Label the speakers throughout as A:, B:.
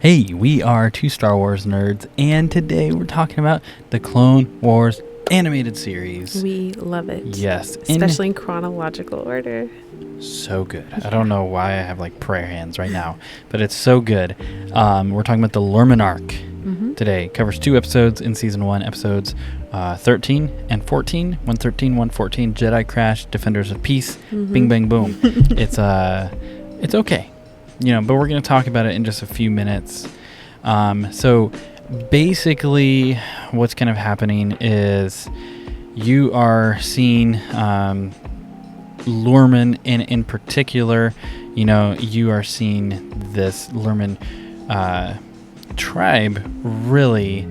A: Hey, we are two Star Wars nerds, and today we're talking about the Clone Wars animated series.
B: We love it.
A: Yes.
B: Especially in chronological order.
A: So good. I don't know why I have like prayer hands right now, but it's so good. We're talking about the LURMEN arc today. Covers 2 episodes in season 1, episodes 13 and 14. 113, 114, Jedi Crash, Defenders of Peace, Bing Bang Boom. It's okay. But we're going to talk about it in just a few minutes. So basically what's kind of happening is you are seeing LURMEN in particular. You are seeing this LURMEN tribe really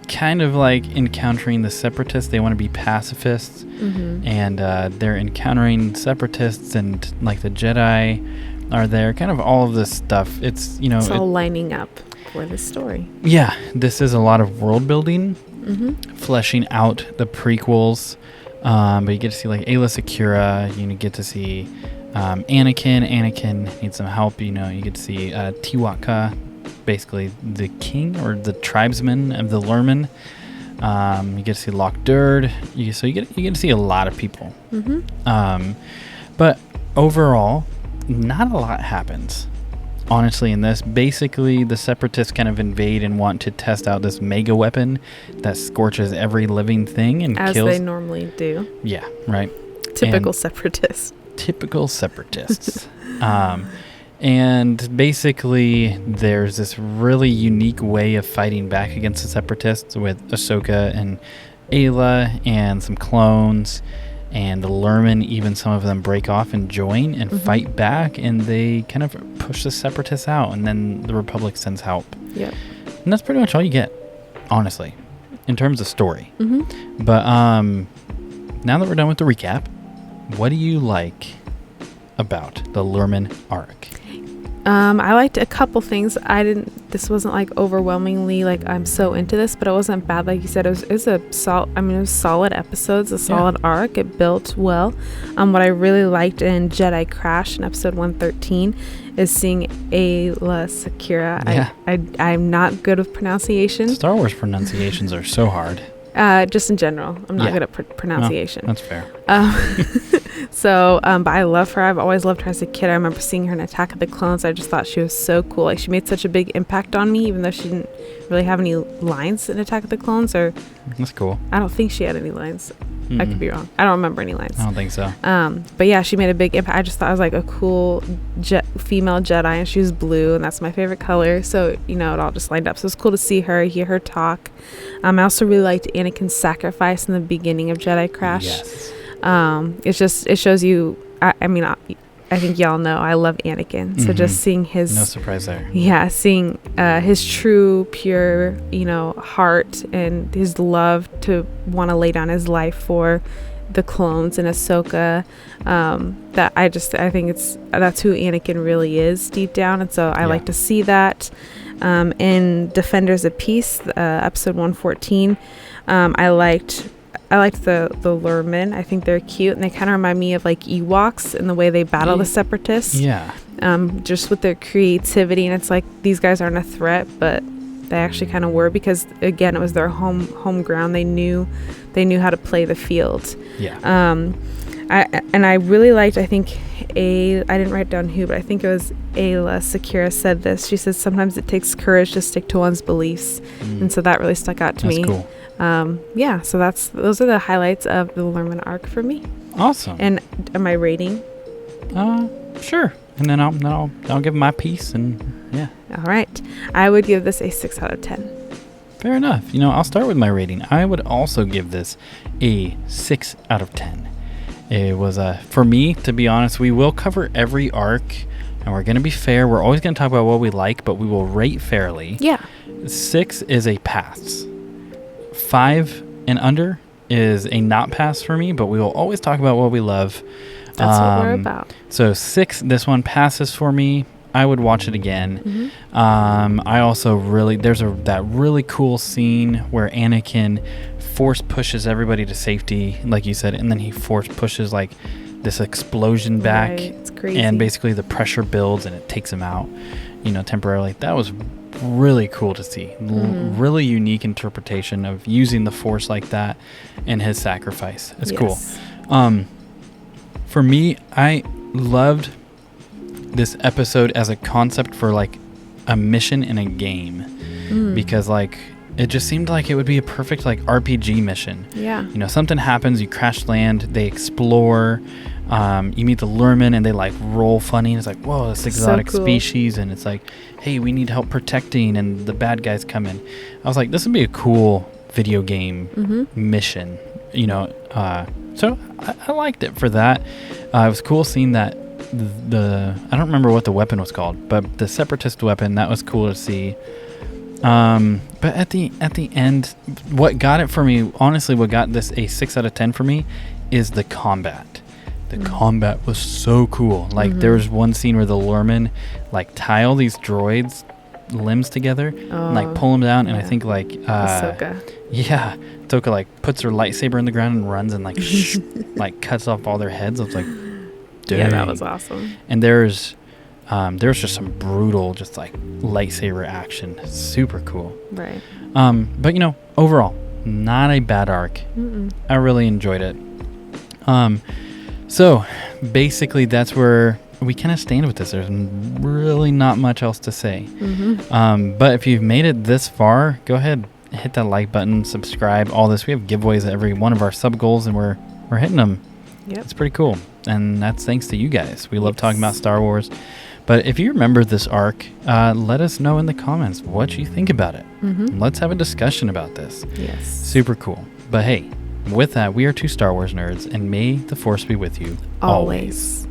A: kind of like encountering the separatists. They want to be pacifists, and they're encountering separatists, and like the Jedi are there, kind of all of this stuff. It's
B: it's all lining up for the story.
A: Yeah, this is a lot of world building, fleshing out the prequels. But you get to see like Ayla Secura. You get to see Anakin. Anakin needs some help. You get to see Tiwaka, basically the king or the tribesman of the LURMEN. You get to see Lock Durd. You get to see a lot of people. But overall, not a lot happens, honestly, in this. Basically, the separatists kind of invade and want to test out this mega weapon that scorches every living thing and
B: as
A: kills.
B: As they normally do.
A: Yeah, right.
B: Typical separatists.
A: Typical separatists. And basically, there's this really unique way of fighting back against the separatists with Ahsoka and Ayla and some clones. And the LURMEN, even some of them break off and join and fight back, and they kind of push the separatists out, and then the Republic sends help.
B: Yep.
A: And that's pretty much all you get, honestly, in terms of story. But now that we're done with the recap, what do you like about the LURMEN arc?
B: I liked a couple things. This wasn't like overwhelmingly like I'm so into this, but it wasn't bad. Like you said, it was solid episodes, a solid arc. It built well. What I really liked in Jedi Crash in episode 113 is seeing Ayla Secura.
A: Yeah.
B: I'm not good with pronunciation.
A: Star Wars pronunciations are so hard.
B: Just in general, I'm not good at pronunciation.
A: No, that's fair.
B: But I love her. I've always loved her as a kid. I remember seeing her in Attack of the Clones. I just thought she was so cool. Like, she made such a big impact on me, even though she didn't really have any lines in Attack of the Clones. Or
A: that's cool.
B: I don't think she had any lines. I could be wrong. I don't remember any lines.
A: I don't think so.
B: But yeah, she made a big impact. I just thought I was like a cool female Jedi, and she was blue, and that's my favorite color. So, it all just lined up. So it's cool to see her, hear her talk. I also really liked Anakin's sacrifice in the beginning of Jedi Crash.
A: Yes.
B: It shows you, I think y'all know I love Anakin. So just seeing his...
A: No surprise there.
B: Yeah, seeing his true, pure, heart and his love to want to lay down his life for the clones and Ahsoka. I think that's who Anakin really is deep down. And so I like to see that. In Defenders of Peace, episode 114, I liked the LURMEN. I think they're cute, and they kind of remind me of like Ewoks in the way they battle the separatists. Yeah. Just with their creativity, and it's like these guys aren't a threat, but they actually kind of were, because again, it was their home ground. They knew how to play the field.
A: Yeah.
B: I really liked, I think I didn't write down who, but I think it was Ayla Secura said this. She says sometimes it takes courage to stick to one's beliefs, and so that really stuck out to me.
A: That's cool.
B: So those are the highlights of the LURMEN arc for me.
A: Awesome.
B: And am I rating?
A: Sure. And then I'll give my piece, and yeah.
B: All right. I would give this a 6 out of 10.
A: Fair enough. I'll start with my rating. I would also give this a 6 out of 10. It was for me, to be honest, we will cover every arc, and we're going to be fair. We're always going to talk about what we like, but we will rate fairly.
B: Yeah.
A: 6 is a pass. 5 and under is a not pass for me, but we will always talk about what we love.
B: That's what we're about.
A: So 6, this one passes for me. I would watch it again. I also there's that really cool scene where Anakin force pushes everybody to safety, like you said, and then he force pushes like this explosion back.
B: Right. It's crazy.
A: And basically the pressure builds and it takes him out, temporarily. That was really cool to see. Really unique interpretation of using the Force like that and his sacrifice. It's cool. For me, I loved this episode as a concept for like a mission in a game because like it just seemed like it would be a perfect like RPG mission.
B: Yeah.
A: Something happens, you crash land, they explore, you meet the LURMEN and they like roll funny and it's like, whoa, this exotic species, and it's like, hey, we need help protecting, and the bad guys come in. I was like, this would be a cool video game mission, so I liked it for that. It was cool seeing that I don't remember what the weapon was called, but the separatist weapon, that was cool to see. But at the end, what got it for me, honestly, what got this a 6 out of 10 for me is the combat. The combat was so cool. Like there was one scene where the LURMEN like tie all these droids limbs together and like pull them down, and I think like
B: Ahsoka.
A: Yeah, Ahsoka like puts her lightsaber in the ground and runs and like like cuts off all their heads. I was like, dang.
B: Yeah, that was awesome.
A: And there's just some brutal, just like lightsaber action. Super cool.
B: Right.
A: But overall, not a bad arc. I really enjoyed it. So basically that's where we kind of stand with this. There's really not much else to say. But if you've made it this far, go ahead, hit that like button, subscribe, all this. We have giveaways at every one of our sub goals, and we're hitting them.
B: Yep.
A: It's pretty cool. And that's thanks to you guys. We love talking about Star Wars. But if you remember this arc, let us know in the comments what you think about it. Let's have a discussion about this.
B: Yes.
A: Super cool. But hey, with that, we are two Star Wars nerds, and may the Force be with you
B: always.